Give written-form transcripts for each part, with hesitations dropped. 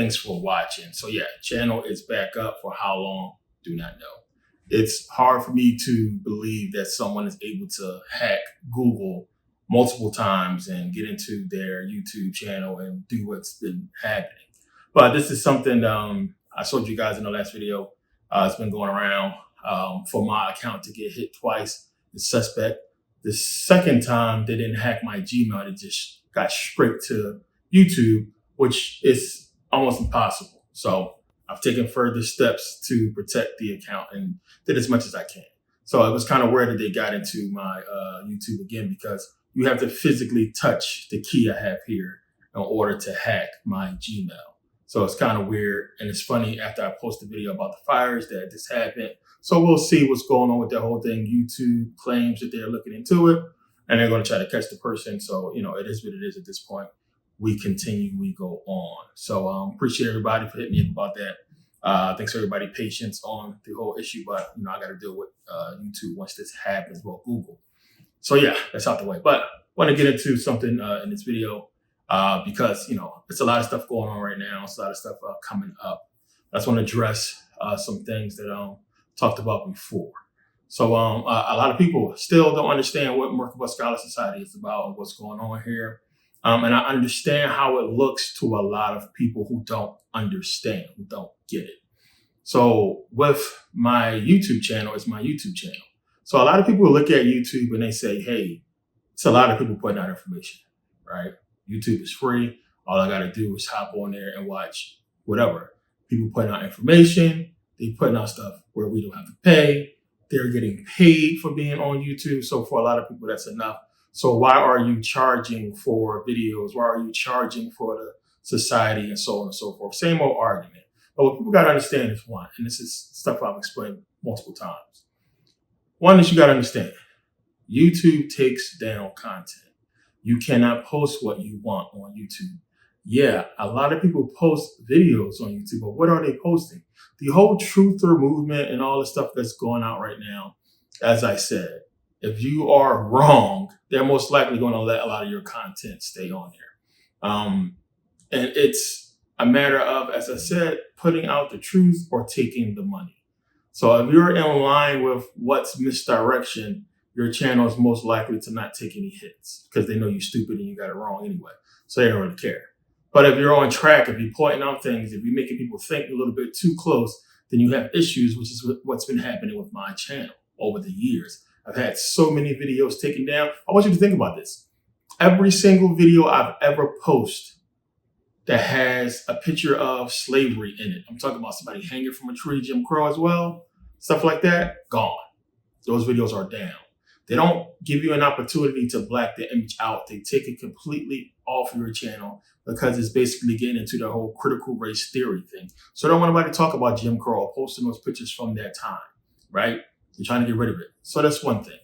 thanks for watching. So yeah, channel is back up. For how long? Do not know. It's hard for me to believe that someone is able to hack Google multiple times and get into their YouTube channel and do what's been happening. But this is something I showed you guys in the last video. It's been going around for my account to get hit twice. The suspect. The second time they didn't hack my Gmail. It just got straight to YouTube, which is almost impossible. So I've taken further steps to protect the account and did as much as I can. So it was kind of weird that they got into my YouTube again, because you have to physically touch the key I have here in order to hack my Gmail. So it's kind of weird. And it's funny, after I post a video about the fires, that this happened. So we'll see what's going on with that whole thing. YouTube claims that they're looking into it and they're going to try to catch the person. So, you know, it is what it is at this point. We continue, we go on. So appreciate everybody for hitting me up about that. Thanks for everybody's patience on the whole issue, but you know, I got to deal with YouTube once this happens, well, Google. So yeah, that's out the way. But I want to get into something in this video because, you know, it's a lot of stuff going on right now. It's a lot of stuff coming up. I just want to address some things that talked about before. So a lot of people still don't understand what Merkabah Scholar Society is about and what's going on here. And I understand how it looks to a lot of people who don't understand, who don't get it. So with my YouTube channel, it's my YouTube channel. So a lot of people look at YouTube and they say, hey, it's a lot of people putting out information, right? YouTube is free. All I got to do is hop on there and watch whatever. People putting out information. They putting out stuff where we don't have to pay. They're getting paid for being on YouTube. So for a lot of people, that's enough. So why are you charging for videos? Why are you charging for the society and so on and so forth? Same old argument. But what people got to understand is one, and this is stuff I've explained multiple times. One is you got to understand, YouTube takes down content. You cannot post what you want on YouTube. Yeah, a lot of people post videos on YouTube, but what are they posting? The whole truther movement and all the stuff that's going out right now, as I said, if you are wrong, they're most likely going to let a lot of your content stay on there. And it's a matter of, as I said, putting out the truth or taking the money. So if you're in line with what's misdirection, your channel is most likely to not take any hits because they know you're stupid and you got it wrong anyway. So they don't really care. But if you're on track, if you're pointing out things, if you're making people think a little bit too close, then you have issues, which is what's been happening with my channel over the years. I've had so many videos taken down. I want you to think about this. Every single video I've ever posted that has a picture of slavery in it, I'm talking about somebody hanging from a tree, Jim Crow as well, stuff like that, gone. Those videos are down. They don't give you an opportunity to black the image out. They take it completely off your channel because it's basically getting into the whole critical race theory thing. So I don't want anybody to talk about Jim Crow posting those pictures from that time, right? You're trying to get rid of it. So that's one thing.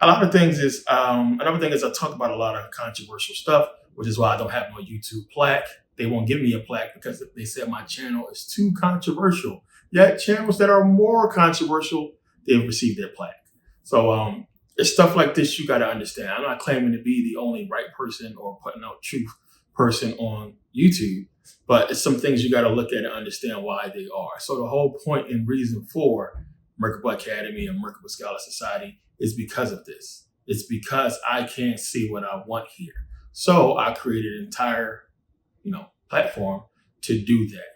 A lot of things is, another thing is I talk about a lot of controversial stuff, which is why I don't have no YouTube plaque. They won't give me a plaque because they said my channel is too controversial. Yet channels that are more controversial, they've received their plaque. So it's stuff like this you got to understand. I'm not claiming to be the only right person or putting out truth person on YouTube, but it's some things you got to look at and understand why they are. So the whole point and reason for Merkabah Academy and Merkabah Scholar Society is because of this. It's because I can't see what I want here. So I created an entire, platform to do that.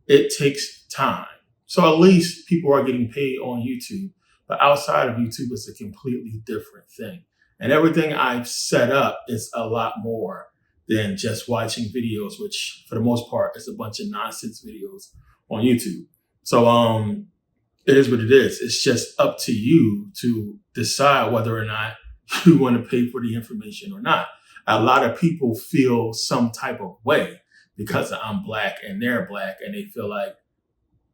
It takes time. So at least people are getting paid on YouTube, but outside of YouTube, it's a completely different thing. And everything I've set up is a lot more than just watching videos, which for the most part is a bunch of nonsense videos on YouTube. So it is what it is. It's just up to you to decide whether or not you want to pay for the information or not. A lot of people feel some type of way because I'm black and they're black, and they feel like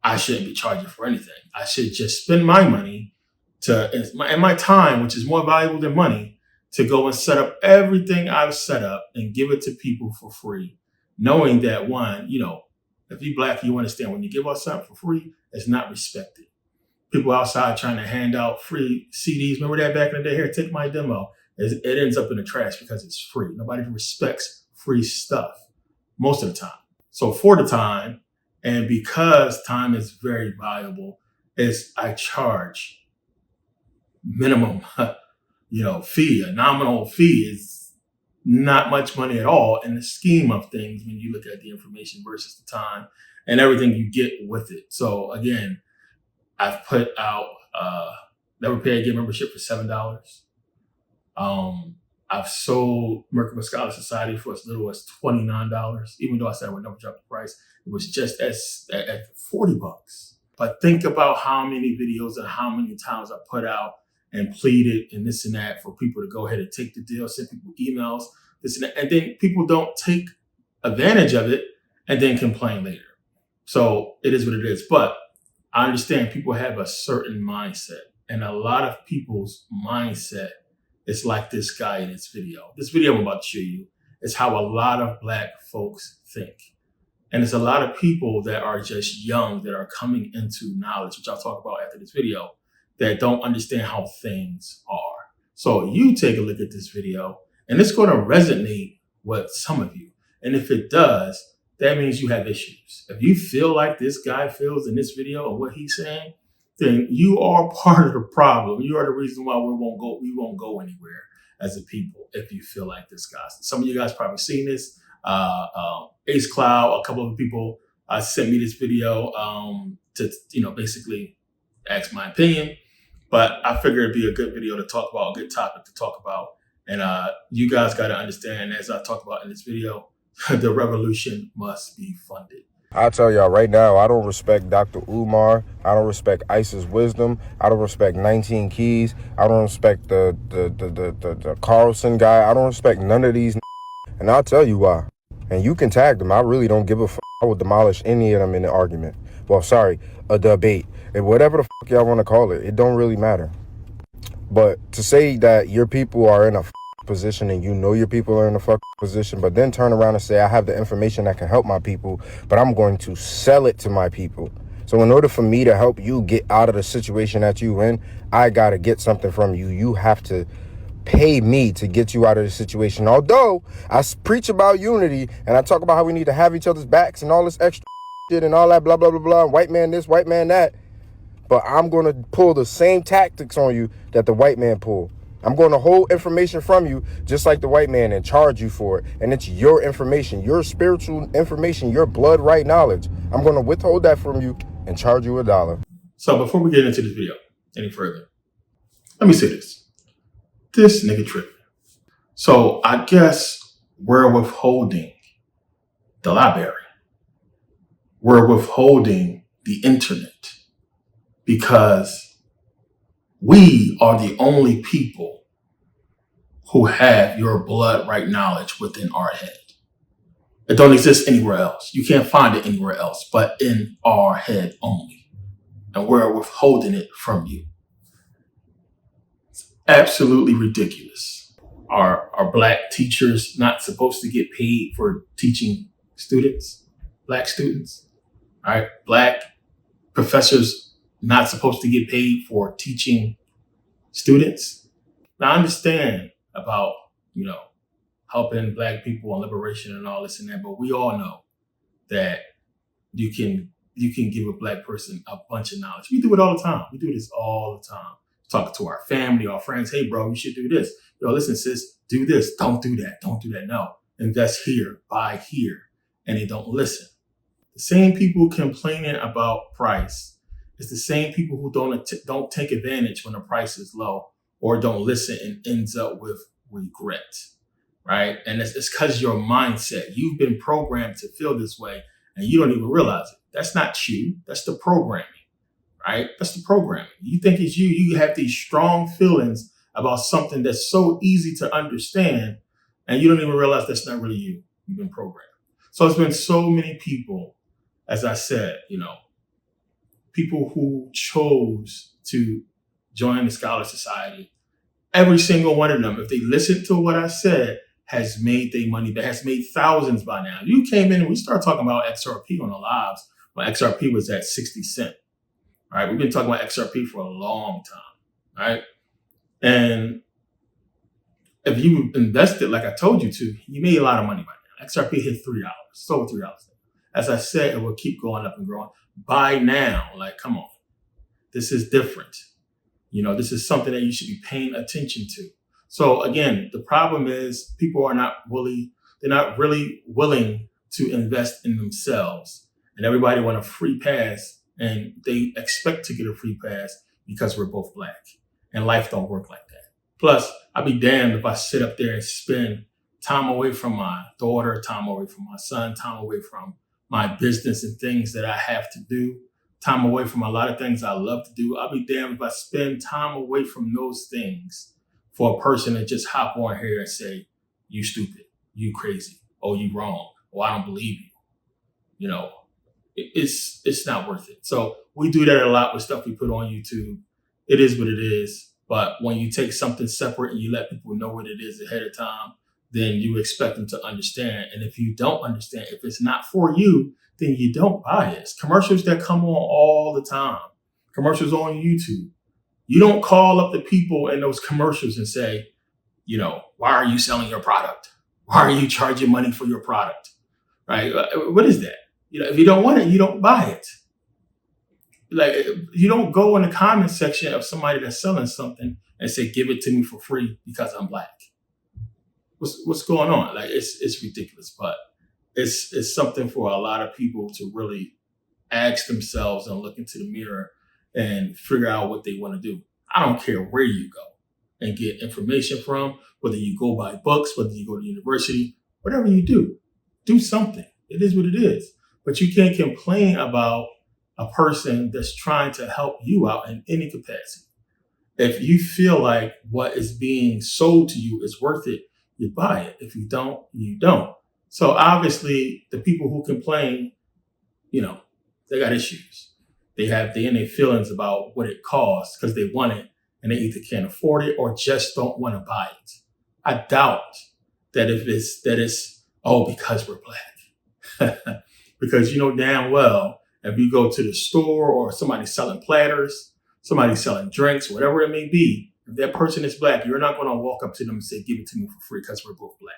I shouldn't be charging for anything. I should just spend my money and my time, which is more valuable than money, to go and set up everything I've set up and give it to people for free, knowing that one, if you're black, you understand when you give out something for free, it's not respected. People outside trying to hand out free CDs. Remember that back in the day? Here, take my demo. It ends up in the trash because it's free. Nobody respects free stuff most of the time. So for the time, and because time is very valuable, is I charge minimum, fee. A nominal fee is not much money at all in the scheme of things when you look at the information versus the time and everything you get with it. So again, I've put out Never Pay Again membership for $7. I've sold Merkabah Scholar Society for as little as $29. Even though I said I would never drop the price, it was just at $40. But think about how many videos and how many times I put out and pleaded and this and that for people to go ahead and take the deal, send people emails, this and that. And then people don't take advantage of it and then complain later. So it is what it is. But I understand people have a certain mindset, and a lot of people's mindset is like this guy in this video. This video I'm about to show you is how a lot of Black folks think. And it's a lot of people that are just young that are coming into knowledge, which I'll talk about after this video, that don't understand how things are. So you take a look at this video and it's going to resonate with some of you. And if it does, that means you have issues. If you feel like this guy feels in this video and what he's saying, then you are part of the problem. You are the reason why we won't go anywhere as a people if you feel like this guy. Some of you guys probably seen this. Ace Cloud, a couple of people sent me this video to basically ask my opinion. But I figured it'd be a good video to talk about, a good topic to talk about. And you guys got to understand, as I talk about in this video, the revolution must be funded. I'll tell y'all right now, I don't respect Dr. Umar. I don't respect Isis Wisdom. I don't respect 19 Keys. I don't respect the Carlson guy. I don't respect none of these. And I'll tell you why. And you can tag them. I really don't give a fuck. I will demolish any of them in the argument. Well, sorry, a debate. And whatever the fuck y'all want to call it, it don't really matter. But to say that your people are in a position and your people are in a position, but then turn around and say, I have the information that can help my people, but I'm going to sell it to my people. So in order for me to help you get out of the situation that you in, I got to get something from you. You have to pay me to get you out of the situation. Although I preach about unity and I talk about how we need to have each other's backs and all this extra shit and all that blah, blah, blah, blah, and white man this, white man that. But I'm going to pull the same tactics on you that the white man pulled. I'm going to hold information from you just like the white man and charge you for it. And it's your information, your spiritual information, your blood right knowledge. I'm going to withhold that from you and charge you $1. So before we get into this video any further, let me say this. This nigga tripping. So I guess we're withholding the library. We're withholding the internet because we are the only people who have your blood right knowledge within our head. It don't exist anywhere else. You can't find it anywhere else but in our head only. And we're withholding it from you. It's absolutely ridiculous. Are Black teachers not supposed to get paid for teaching students? Black students? All right. Black professors not supposed to get paid for teaching students? Now I understand about, helping Black people and liberation and all this and that, but we all know that you can give a Black person a bunch of knowledge. We do it all the time. We do this all the time. Talking to our family, our friends, hey bro, you should do this. Yo, listen, sis, do this. Don't do that. Don't do that. No. Invest here, buy here. And they don't listen. The same people complaining about price is the same people who don't take advantage when the price is low or don't listen and ends up with regret, right? And it's because your mindset. You've been programmed to feel this way and you don't even realize it. That's not you. That's the programming, right? That's the programming. You think it's you. You have these strong feelings about something that's so easy to understand and you don't even realize that's not really you. You've been programmed. So it's been so many people, as I said, people who chose to join the Scholar Society, every single one of them, if they listened to what I said, has made their money back, has made thousands by now. You came in and we started talking about XRP on the lives when XRP was at 60 cents. All right, we've been talking about XRP for a long time, right? And if you invested like I told you to, you made a lot of money by now. XRP hit $3, sold $3. as I said, it will keep going up and growing. Buy now. Like, come on. This is different. This is something that you should be paying attention to. So again, the problem is people are not they're not really willing to invest in themselves. And everybody want a free pass, and they expect to get a free pass because we're both Black. And life don't work like that. Plus, I'd be damned if I sit up there and spend time away from my daughter, time away from my son, time away from my business and things that I have to do, time away from a lot of things I love to do. I'll be damned if I spend time away from those things for a person to just hop on here and say, you stupid, you crazy, oh, you wrong, oh, I don't believe you. It's not worth it. So we do that a lot with stuff we put on YouTube. It is what it is. But when you take something separate and you let people know what it is ahead of time, then you expect them to understand. And if you don't understand, if it's not for you, then you don't buy it. It's commercials that come on all the time. Commercials on YouTube. You don't call up the people in those commercials and say, why are you selling your product? Why are you charging money for your product? Right? What is that? If you don't want it, you don't buy it. Like, you don't go in the comment section of somebody that's selling something and say, give it to me for free because I'm Black. What's going on? Like, it's ridiculous, but it's something for a lot of people to really ask themselves and look into the mirror and figure out what they want to do. I don't care where you go and get information from, whether you go buy books, whether you go to university, whatever you do something. It is what it is. But you can't complain about a person that's trying to help you out in any capacity. If you feel like what is being sold to you is worth it, you buy it. If you don't, you don't. So obviously the people who complain, they got issues. They in their feelings about what it costs because they want it and they either can't afford it or just don't want to buy it. I doubt that it's because we're Black. Because you know damn well, if you go to the store or somebody's selling platters, somebody's selling drinks, whatever it may be, if that person is Black, you're not going to walk up to them and say, give it to me for free because we're both Black.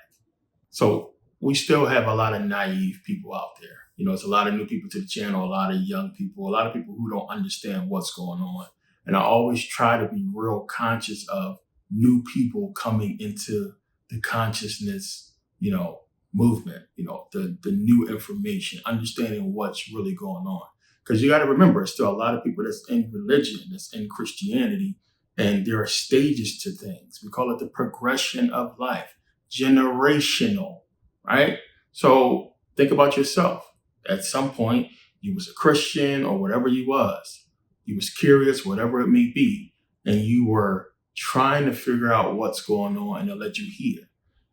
So we still have a lot of naive people out there. It's a lot of new people to the channel, a lot of young people, a lot of people who don't understand what's going on. And I always try to be real conscious of new people coming into the consciousness, movement, the new information, understanding what's really going on. Because you got to remember, it's still a lot of people that's in religion, that's in Christianity, and there are stages to things. We call it the progression of life, generational, right? So think about yourself. At some point, you was a Christian or whatever you was. You was curious, whatever it may be, and you were trying to figure out what's going on, and it led you here.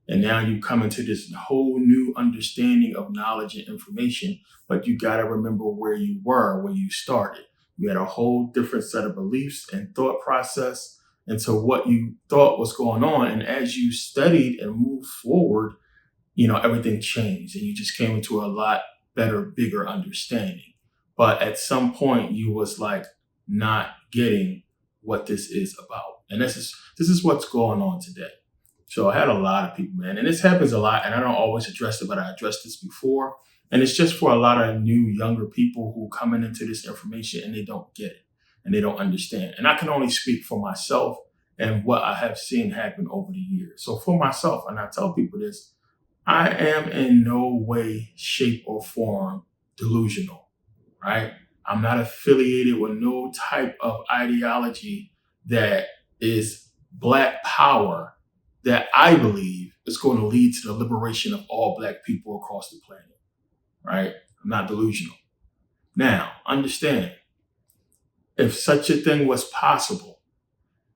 And now you come into this whole new understanding of knowledge and information, but you got to remember where you were when you started. You had a whole different set of beliefs and thought process into what you thought was going on. And as you studied and moved forward, everything changed and you just came into a lot better, bigger understanding. But at some point you was like not getting what this is about. And this is what's going on today. So I had a lot of people, man, and this happens a lot, and I don't always address it, but I addressed this before. And it's just for a lot of new, younger people who coming into this information and they don't get it and they don't understand. And I can only speak for myself and what I have seen happen over the years. So for myself, and I tell people this, I am in no way, shape, or form delusional, right? I'm not affiliated with no type of ideology that is Black power that I believe is going to lead to the liberation of all Black people across the planet, right? I'm not delusional. Now, understand, if such a thing was possible,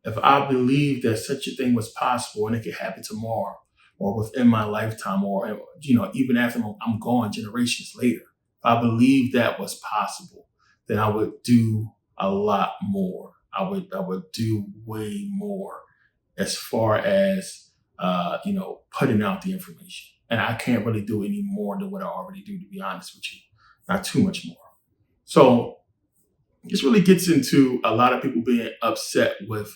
if I believed that such a thing was possible and it could happen tomorrow or within my lifetime or, even after I'm gone generations later, if I believed that was possible, then I would do a lot more. I would do way more as far as, putting out the information. And I can't really do any more than what I already do, to be honest with you. Not too much more. So this really gets into a lot of people being upset with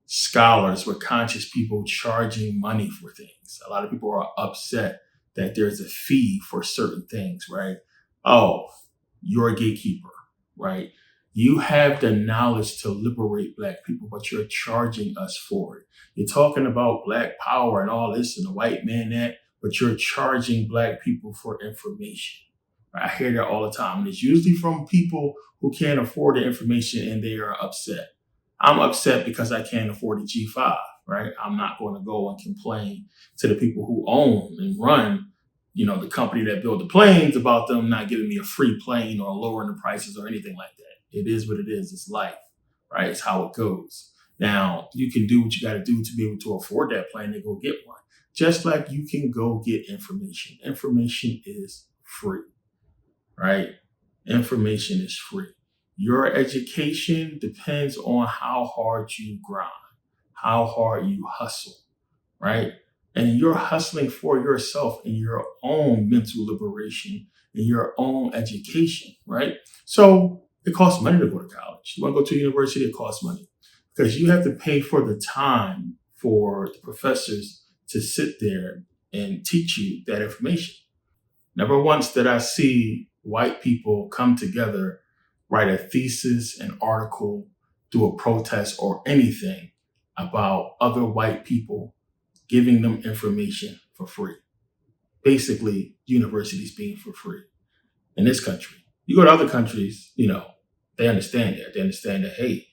scholars, with conscious people charging money for things. A lot of people are upset that there's a fee for certain things, right? oh, you're a gatekeeper, right? You have the knowledge to liberate Black people, but you're charging us for it. You're talking about Black power and all this and the white man that, but you're charging Black people for information. I hear that all the time. And it's usually from people who can't afford the information and they are upset. I'm upset because I can't afford a G5, right? I'm not going to go and complain to the people who own and run, the company that built the planes about them not giving me a free plane or lowering the prices or anything like that. It is what it is. It's life, right? It's how it goes. Now, you can do what you got to do to be able to afford that plane and go get one. Just like you can go get information. Information is free, right? Information is free. Your education depends on how hard you grind, how hard you hustle, right? And you're hustling for yourself in your own mental liberation, in your own education, right? So it costs money to go to college. You want to go to university, it costs money because you have to pay for the time for the professors to sit there and teach you that information. Never once did I see white people come together, write a thesis, an article, do a protest or anything about other white people giving them information for free. Basically, universities being for free in this country. You go to other countries, they understand that. They understand that, hey,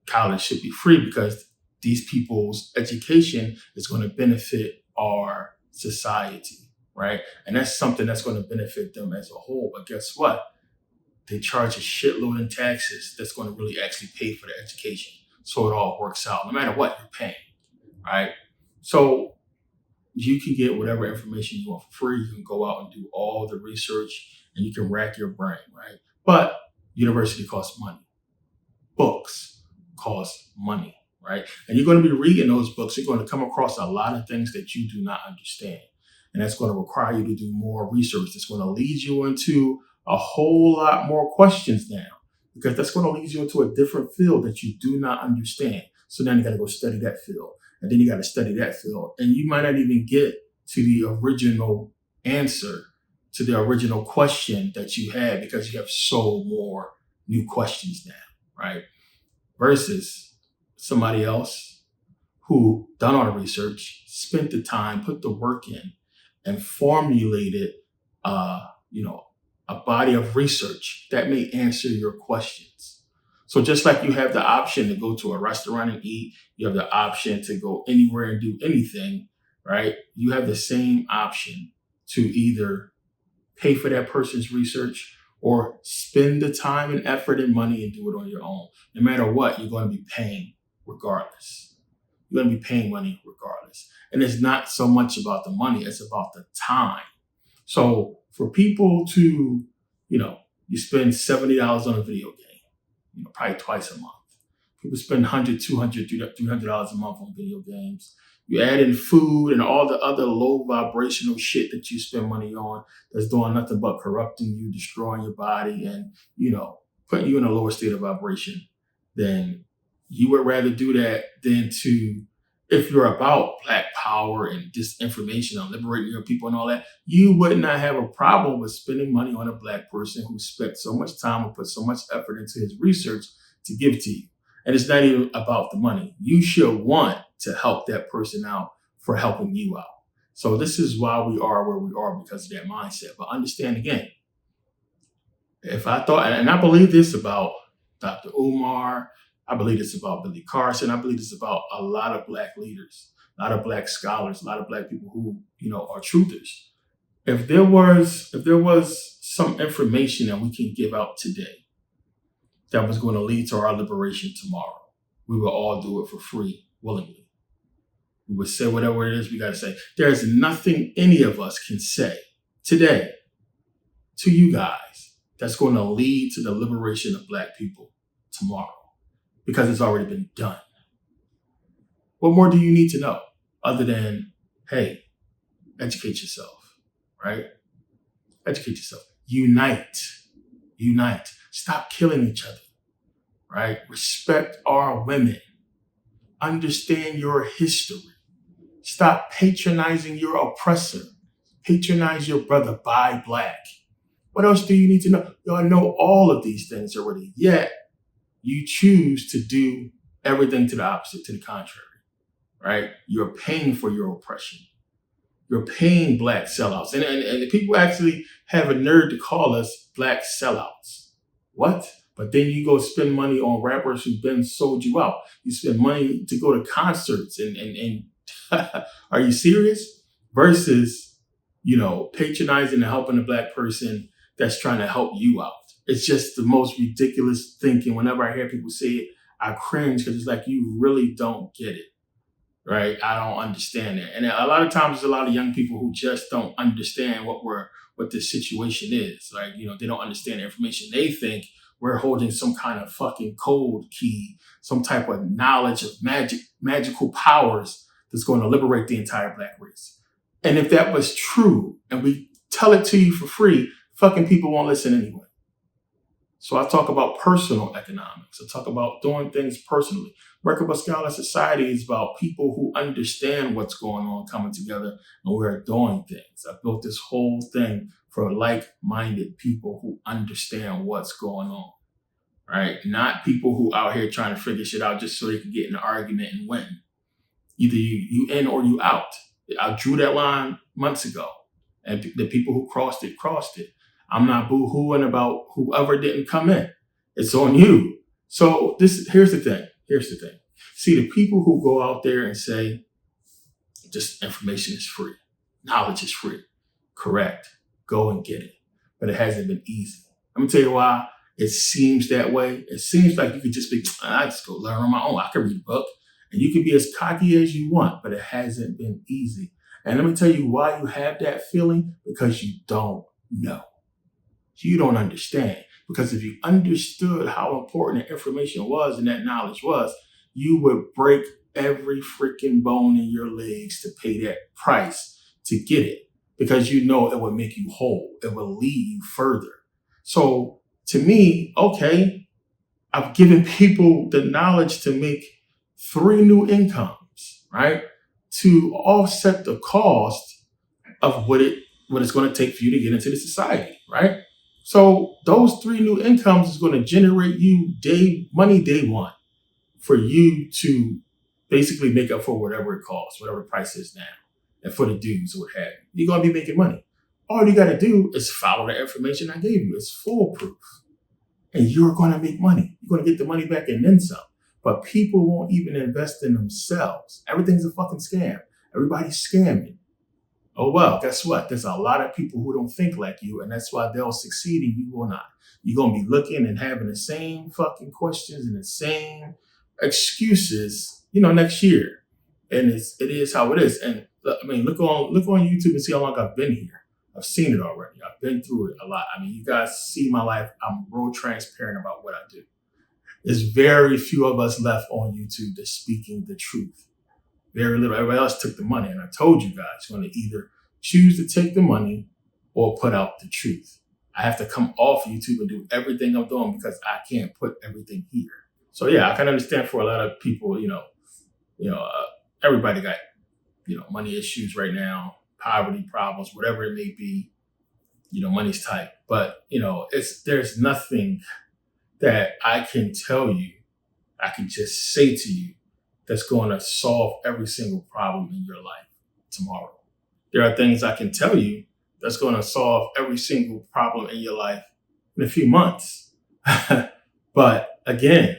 college should be free because these people's education is going to benefit our society, right? And that's something that's going to benefit them as a whole. But guess what? They charge a shitload in taxes that's going to really actually pay for the education. So it all works out. No matter what, you're paying, right? So you can get whatever information you want for free. You can go out and do all the research and you can rack your brain, right? But university costs money. Books cost money, right? And you're going to be reading those books. You're going to come across a lot of things that you do not understand. And that's going to require you to do more research. It's going to lead you into a whole lot more questions now because that's going to lead you into a different field that you do not understand. So then you got to go study that field. And then you got to study that field. And you might not even get to the original answer to the original question that you had because you have so more new questions now, right? Versus somebody else who done all the research, spent the time, put the work in, and formulated, a body of research that may answer your questions. So just like you have the option to go to a restaurant and eat, you have the option to go anywhere and do anything, right? You have the same option to either pay for that person's research or spend the time and effort and money and do it on your own. No matter what, you're going to be paying regardless. You're going to be paying money regardless. And it's not so much about the money, it's about the time. So for people to, you spend $70 on a video game, probably twice a month. People spend $100, $200, $300 a month on video games. You add in food and all the other low vibrational shit that you spend money on that's doing nothing but corrupting you, destroying your body, and, putting you in a lower state of vibration. Then you would rather do that than to, if you're about Black power and disinformation and liberating your people and all that, you would not have a problem with spending money on a Black person who spent so much time and put so much effort into his research to give to you. And it's not even about the money. You should want to help that person out for helping you out. So this is why we are where we are, because of that mindset. But understand again, if I thought, and I believe this about Dr. Umar, I believe this about Billy Carson, I believe this about a lot of Black leaders, a lot of Black scholars, a lot of Black people who, are truthers. If there was some information that we can give out today that was going to lead to our liberation tomorrow, we will all do it for free, willingly. We would say whatever it is we got to say. There's nothing any of us can say today to you guys that's going to lead to the liberation of Black people tomorrow, because it's already been done. What more do you need to know other than, hey, educate yourself, right? Educate yourself. Unite. Stop killing each other, right? Respect our women. Understand your history. Stop patronizing your oppressor. Patronize your brother. Buy Black, What else do you need to know? Y'all know all of these things already, yet you choose to do everything to the opposite, to the contrary, right? You're paying for your oppression. You're paying black sellouts. And people actually have a nerve to call us black sellouts. What? But then you go spend money on rappers who've been sold you out. You spend money to go to concerts and are you serious? Versus, patronizing and helping a black person that's trying to help you out. It's just the most ridiculous thinking. Whenever I hear people say it, I cringe because it's like, you really don't get it. Right? I don't understand that. And a lot of times there's a lot of young people who just don't understand what this situation is. Like, they don't understand the information. They think we're holding some kind of fucking code key, some type of knowledge of magical powers that's going to liberate the entire black race. And if that was true and we tell it to you for free, fucking people won't listen anyway. So I talk about personal economics. I talk about doing things personally. Merkabah Scholar Society is about people who understand what's going on coming together and we're doing things. I built this whole thing for like-minded people who understand what's going on, right? Not people who out here trying to figure shit out just so they can get in an argument and win. Either you in or you out. I drew that line months ago, and the people who crossed it. I'm not boo-hooing about whoever didn't come in. It's on you. So here's the thing. See, the people who go out there and say, just information is free. Knowledge is free. Correct. Go and get it. But it hasn't been easy. Let me tell you why it seems that way. It seems like you could just be, I just go learn on my own. I can read a book. And you can be as cocky as you want, but it hasn't been easy. And let me tell you why you have that feeling. Because you don't know. You don't understand. Because if you understood how important the information was and that knowledge was, you would break every freaking bone in your legs to pay that price to get it. Because it would make you whole. It will lead you further. So to me, okay, I've given people the knowledge to make 3 new incomes, right? To offset the cost of what it's going to take for you to get into the society, right? So those 3 new incomes is going to generate you money day one for you to basically make up for whatever it costs, whatever the price is now, and for the dues or what have you. You're going to be making money. All you got to do is follow the information I gave you. It's foolproof. And you're going to make money. You're going to get the money back and then some. But people won't even invest in themselves. Everything's a fucking scam. Everybody's scamming. Oh, well, guess what? There's a lot of people who don't think like you, and that's why they'll succeed and you will not. You're going to be looking and having the same fucking questions and the same excuses, next year. And it is how it is. And I mean, look on YouTube and see how long I've been here. I've seen it already. I've been through it a lot. I mean, you guys see my life. I'm real transparent about what I do. There's very few of us left on YouTube that's speaking the truth. Very little. Everybody else took the money. And I told you guys, you're going to either choose to take the money or put out the truth. I have to come off YouTube and do everything I'm doing because I can't put everything here. So yeah, I can understand for a lot of people, everybody got, money issues right now, poverty problems, whatever it may be, money's tight. But, there's nothing that I can tell you, I can just say to you that's going to solve every single problem in your life tomorrow. There are things I can tell you that's going to solve every single problem in your life in a few months. But again,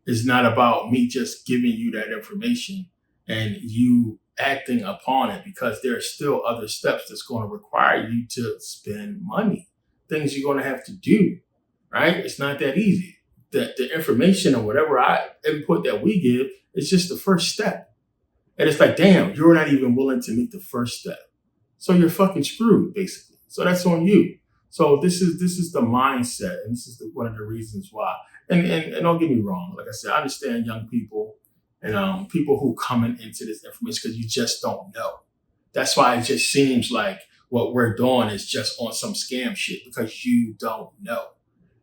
it's not about me just giving you that information and you acting upon it, because there are still other steps that's going to require you to spend money, things you're going to have to do, right? It's not that easy. The information or whatever input that we give is just the first step. And it's like, damn, you're not even willing to make the first step. So you're fucking screwed, basically. So that's on you. So this is the mindset, and this is one of the reasons why. And don't get me wrong. Like I said, I understand young people and people who coming into this information because you just don't know. That's why it just seems like what we're doing is just on some scam shit, because you don't know.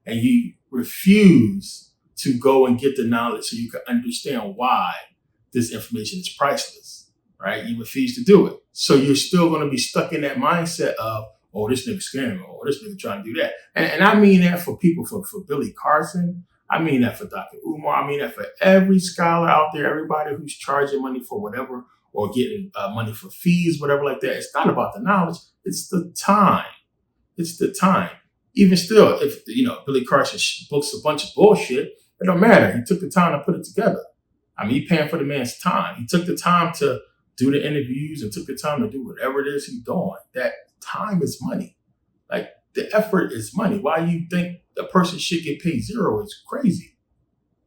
And you refuse to go and get the knowledge so you can understand why this information is priceless, right? You refuse to do it. So you're still going to be stuck in that mindset of, oh, this nigga scamming, oh, this nigga trying to do that. And I mean that for people, for Billy Carson. I mean that for Dr. Umar. I mean that for every scholar out there, everybody who's charging money for whatever or getting money for fees, whatever like that. It's not about the knowledge. It's the time. It's the time. Even still, if, Billy Carson books a bunch of bullshit, it don't matter. He took the time to put it together. I mean, he paying for the man's time. He took the time to do the interviews and took the time to do whatever it is he's doing. That time is money. Like, the effort is money. Why you think a person should get paid zero is crazy.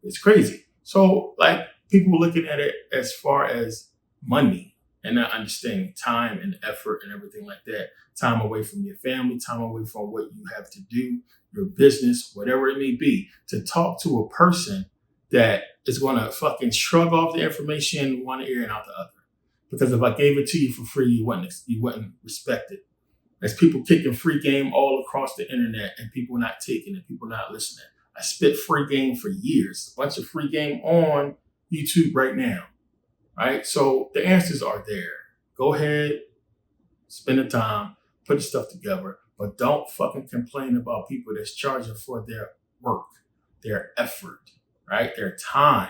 It's crazy. So, like, people looking at it as far as money and not understanding time and effort and everything like that. Time away from your family, time away from what you have to do, your business, whatever it may be, to talk to a person that is going to fucking shrug off the information one ear and out the other. Because if I gave it to you for free, you wouldn't respect it. There's people kicking free game all across the internet and people not taking it, people not listening. I spit free game for years, a bunch of free game on YouTube right now, right? So the answers are there. Go ahead, spend the time, put the stuff together, but don't fucking complain about people that's charging for their work, their effort, right? Their time.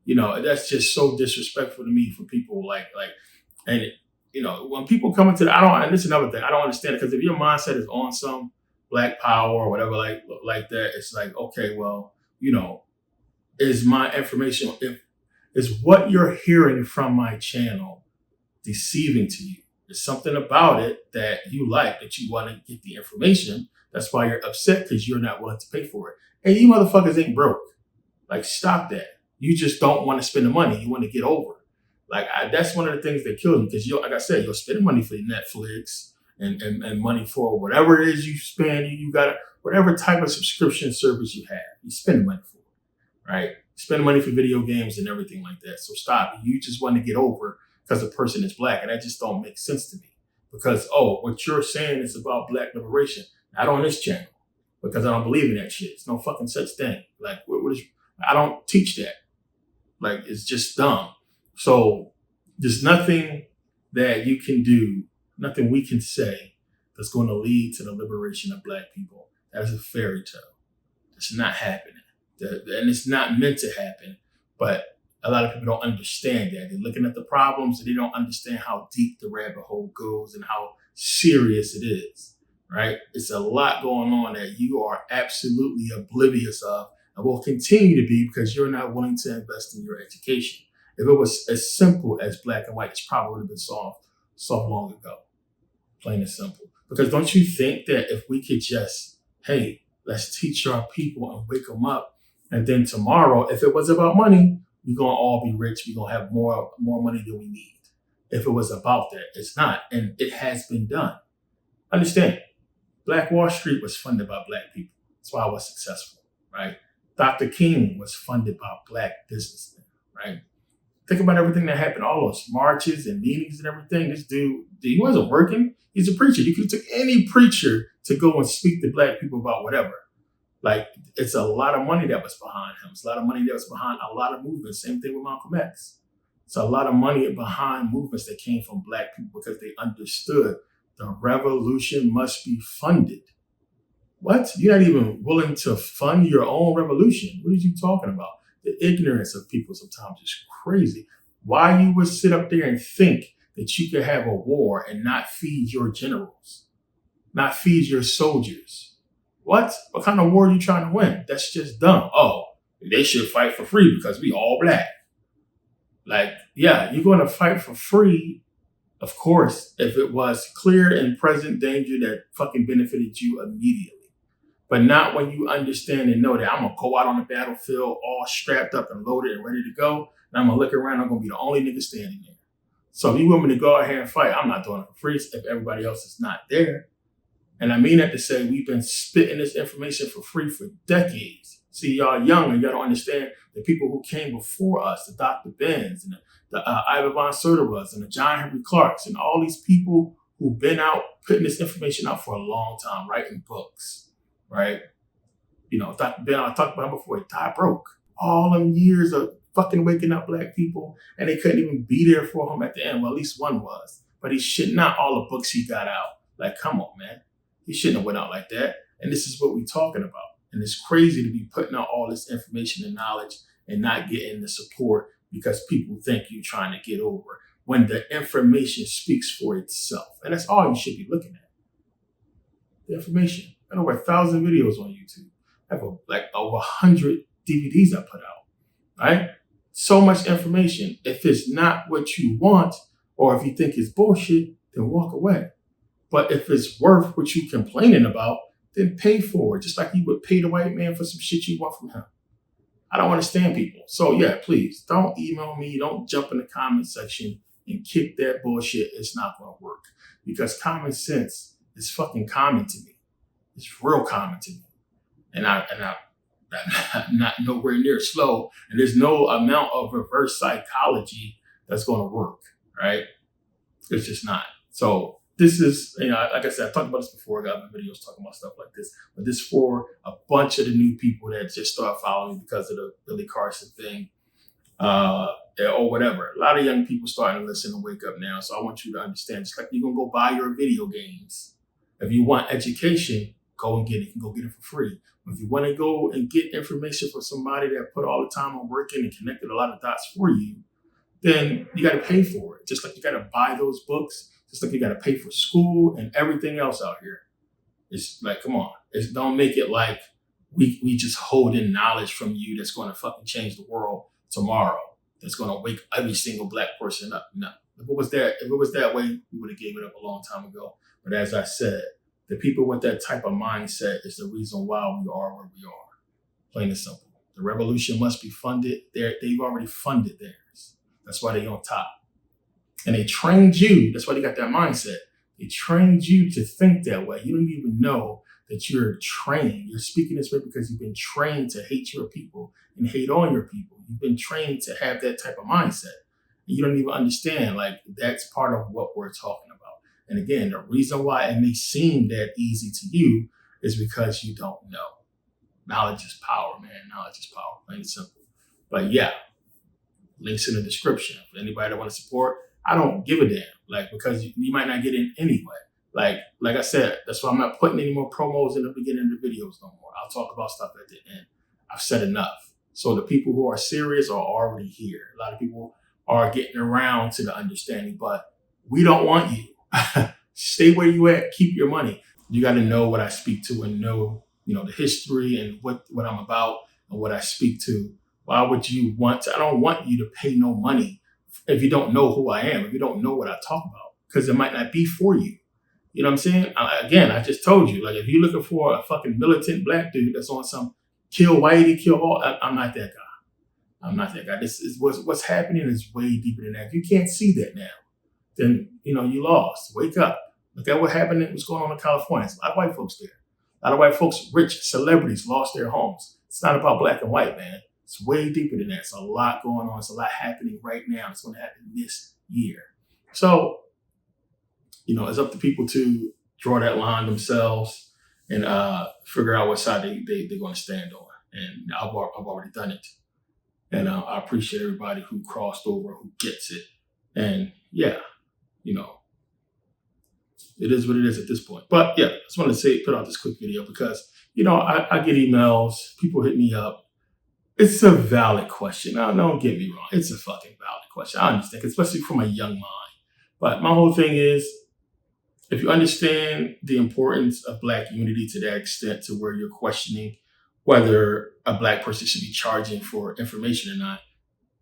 That's just so disrespectful to me for people when people come into and this is another thing, I don't understand it, because if your mindset is on some Black power or whatever like that, it's like, okay, well, is my information, is what you're hearing from my channel deceiving to you? There's something about it that you like, that you want to get the information. That's why you're upset, because you're not willing to pay for it. And you motherfuckers ain't broke. Like, stop that. You just don't want to spend the money. You want to get over. Like, that's one of the things that kills me, because like I said, you're spending money for Netflix and money for whatever it is you spend. You got whatever type of subscription service you have, you spend money for it, right? Spend money for video games and everything like that. So stop. You just want to get over because the person is Black, and that just don't make sense to me. Because, what you're saying is about Black liberation, not on this channel, because I don't believe in that shit. It's no fucking such thing. Like, I don't teach that. Like, it's just dumb. So there's nothing that you can do, nothing we can say that's going to lead to the liberation of Black people. That is a fairy tale. It's not happening. And it's not meant to happen. But a lot of people don't understand that. They're looking at the problems and they don't understand how deep the rabbit hole goes and how serious it is, right? It's a lot going on that you are absolutely oblivious of and will continue to be, because you're not willing to invest in your education. If it was as simple as black and white, it's probably would have been solved long ago. Plain and simple. Because don't you think that if we could just, hey, let's teach our people and wake them up, and then tomorrow, if it was about money, we're going to all be rich. We're going to have more money than we need. If it was about that, it's not. And it has been done. Understand, Black Wall Street was funded by Black people. That's why I was successful, right? Dr. King was funded by Black businessmen, right? Think about everything that happened, all those marches and meetings and everything. This dude, he wasn't working. He's a preacher. You could have took any preacher to go and speak to Black people about whatever. Like, it's a lot of money that was behind him. It's a lot of money that was behind a lot of movements. Same thing with Malcolm X. It's a lot of money behind movements that came from Black people because they understood the revolution must be funded. What? You're not even willing to fund your own revolution. What are you talking about? The ignorance of people sometimes is crazy. Why you would sit up there and think that you could have a war and not feed your generals, not feed your soldiers? What? What kind of war are you trying to win? That's just dumb. Oh, they should fight for free because we all Black. Like, yeah, you're going to fight for free, of course, if it was clear and present danger that fucking benefited you immediately. But not when you understand and know that I'm going to go out on the battlefield all strapped up and loaded and ready to go. And I'm going to look around. I'm going to be the only nigga standing there. So if you want me to go out here and fight, I'm not doing it for free if everybody else is not there. And I mean that to say we've been spitting this information for free for decades. See, y'all young and y'all don't understand the people who came before us, the Dr. Benz and the Ivan von Sertowas and the John Henry Clarks and all these people who've been out putting this information out for a long time, writing books. Right? You know, Dr. Ben, I talked about him before, he died broke. All them years of fucking waking up Black people, and they couldn't even be there for him at the end. Well, at least one was. But he shit not all the books he got out. Like, come on, man. He shouldn't have went out like that. And this is what we're talking about. And it's crazy to be putting out all this information and knowledge and not getting the support because people think you're trying to get over when the information speaks for itself. And that's all you should be looking at. The information. I know over 1,000 videos on YouTube. I have like over 100 DVDs I put out, right? So much information. If it's not what you want, or if you think it's bullshit, then walk away. But if it's worth what you're complaining about, then pay for it. Just like you would pay the white man for some shit you want from him. I don't understand people. So yeah, please don't email me. Don't jump in the comment section and kick that bullshit. It's not going to work because common sense is fucking common to me. It's real common to me. And I'm not nowhere near slow. And there's no amount of reverse psychology that's going to work, right? It's just not. So this is, like I said, I've talked about this before. I got videos talking about stuff like this. But this is for a bunch of the new people that just start following because of the Billy Carson thing or whatever. A lot of young people starting to listen and wake up now. So I want you to understand, just like you're going to go buy your video games. If you want education, go and get it. You can go get it for free. If you want to go and get information from somebody that put all the time on working and connected a lot of dots for you, then you got to pay for it. Just like you got to buy those books, just like you got to pay for school and everything else out here. It's like, come on. Don't make it like we just hold in knowledge from you that's going to fucking change the world tomorrow. That's going to wake every single black person up. No. If it was that way, we would have gave it up a long time ago. But as I said, the people with that type of mindset is the reason why we are where we are. Plain and simple. The revolution must be funded. They've already funded theirs. That's why they're on top. And they trained you. That's why they got that mindset. They trained you to think that way. You don't even know that you're trained. You're speaking this way because you've been trained to hate your people and hate on your people. You've been trained to have that type of mindset. And you don't even understand, like, that's part of what we're talking about. And again, the reason why it may seem that easy to you is because you don't know. Knowledge is power, man. Knowledge is power. Plain and simple. But yeah, links in the description. For anybody that want to support, I don't give a damn. Like, because you might not get in anyway. Like I said, that's why I'm not putting any more promos in the beginning of the videos no more. I'll talk about stuff at the end. I've said enough. So the people who are serious are already here. A lot of people are getting around to the understanding, but we don't want you. Stay where you at. Keep your money. You got to know what I speak to and know, the history and what I'm about and what I speak to. Why would you want to? I don't want you to pay no money if you don't know who I am, if you don't know what I talk about, because it might not be for you. You know what I'm saying? Again, I just told you, like, if you're looking for a fucking militant black dude that's on some kill whitey, kill all, I'm not that guy. I'm not that guy. This is what's happening is way deeper than that. If you can't see that now, then, you lost. Wake up. Look at what happened, what's going on in California. There's a lot of white folks there. A lot of white folks, rich celebrities, lost their homes. It's not about black and white, man. It's way deeper than that. It's a lot going on. It's a lot happening right now. It's going to happen this year. So, it's up to people to draw that line themselves and figure out what side they're going to stand on. And I've already done it. And I appreciate everybody who crossed over, who gets it. And yeah, it is what it is at this point. But yeah, I just wanted to put out this quick video because, I get emails, people hit me up. It's a valid question. Now, don't get me wrong. It's a fucking valid question. I understand, especially from a young mind. But my whole thing is, if you understand the importance of black unity to that extent to where you're questioning whether a black person should be charging for information or not,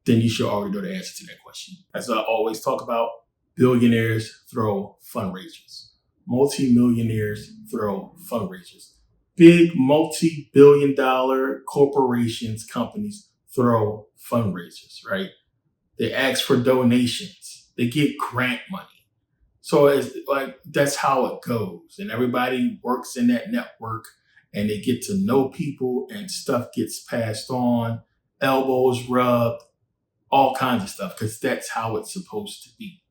then you should already know the answer to that question. As I always talk about, billionaires throw fundraisers. Multi-millionaires throw fundraisers. Big multi-billion-dollar corporations, companies throw fundraisers, right? They ask for donations. They get grant money. So it's like, that's how it goes. And everybody works in that network and they get to know people and stuff gets passed on, elbows rubbed, all kinds of stuff, because that's how it's supposed to be.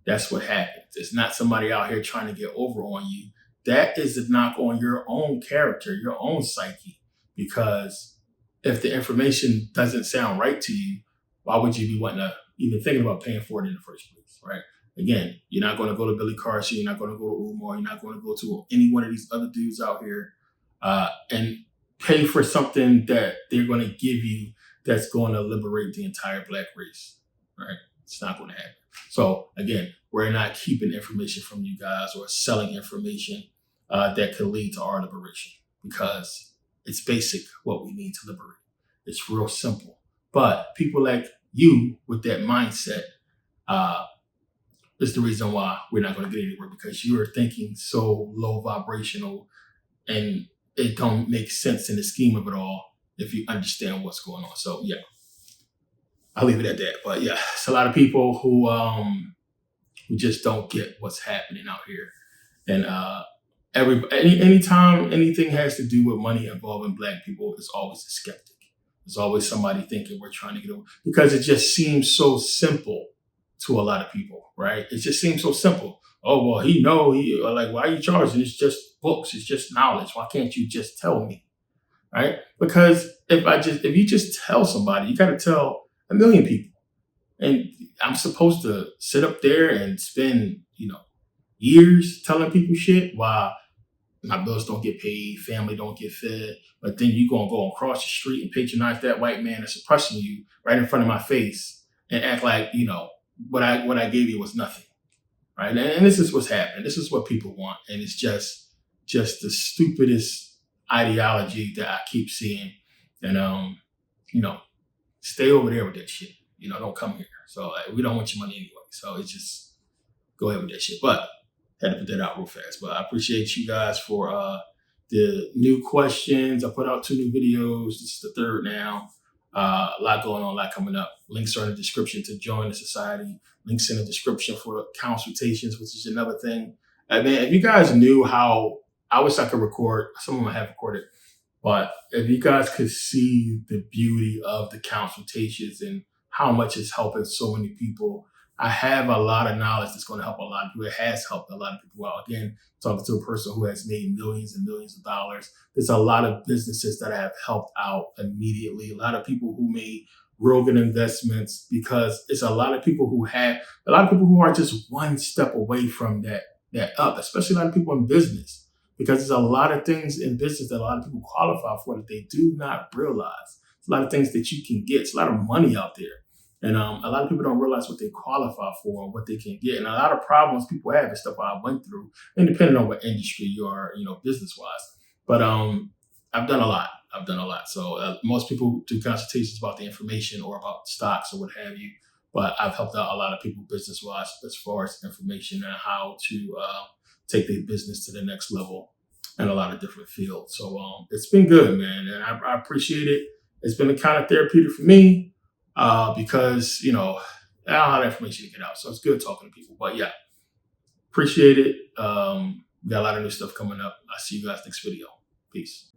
That's what happens. It's not somebody out here trying to get over on you. That is a knock on your own character, your own psyche. Because if the information doesn't sound right to you, why would you be wanting to even thinking about paying for it in the first place, right? Again, you're not going to go to Billy Carson, you're not going to go to Umar, you're not going to go to any one of these other dudes out here and pay for something that they're going to give you that's going to liberate the entire black race, right? It's not going to happen. So again, we're not keeping information from you guys or selling information that could lead to our liberation, because it's basic what we need to liberate. It's real simple. But people like you with that mindset is the reason why we're not going to get anywhere, because you are thinking so low vibrational, and it don't make sense in the scheme of it all if you understand what's going on. So yeah, I'll leave it at that. But yeah, it's a lot of people who just don't get what's happening out here. And anytime anything has to do with money involving black people, it's always a skeptic. There's always somebody thinking we're trying to get over, because it just seems so simple to a lot of people, right? It just seems so simple. Oh, well, like, why are you charging? It's just books. It's just knowledge. Why can't you just tell me? Right? Because if you just tell somebody, you got to tell a million people. And I'm supposed to sit up there and spend, years telling people shit while my bills don't get paid, family don't get fed, but then you gonna go across the street and patronize that white man that's oppressing you right in front of my face and act like, what I gave you was nothing. Right. And this is what's happening. This is what people want. And it's just the stupidest ideology that I keep seeing. And stay over there with that shit. Don't come here. So we don't want your money anyway. So it's just go ahead with that shit. But had to put that out real fast. But I appreciate you guys for the new questions. I put out 2 new videos. This is the 3rd now. A lot going on, a lot coming up. Links are in the description to join the society. Links in the description for consultations, which is another thing. And then if you guys knew how, I wish I could record, some of them I have recorded, but if you guys could see the beauty of the consultations and how much it's helping so many people. I have a lot of knowledge that's going to help a lot of people. It has helped a lot of people out. Again, talking to a person who has made millions and millions of dollars. There's a lot of businesses that I have helped out immediately. A lot of people who made real good investments, because it's a lot of people who are just one step away from that up, especially a lot of people in business, because there's a lot of things in business that a lot of people qualify for that they do not realize. It's a lot of things that you can get. It's a lot of money out there. And a lot of people don't realize what they qualify for and what they can get. And a lot of problems people have is stuff I went through, and depending on what industry you are, business-wise. But I've done a lot. So most people do consultations about the information or about stocks or what have you. But I've helped out a lot of people business-wise as far as information and how to take their business to the next level in a lot of different fields. So it's been good, man. And I appreciate it. It's been a kind of therapeutic for me. Because, I don't have information to get out. So it's good talking to people. But yeah, appreciate it. We got a lot of new stuff coming up. I'll see you guys next video. Peace.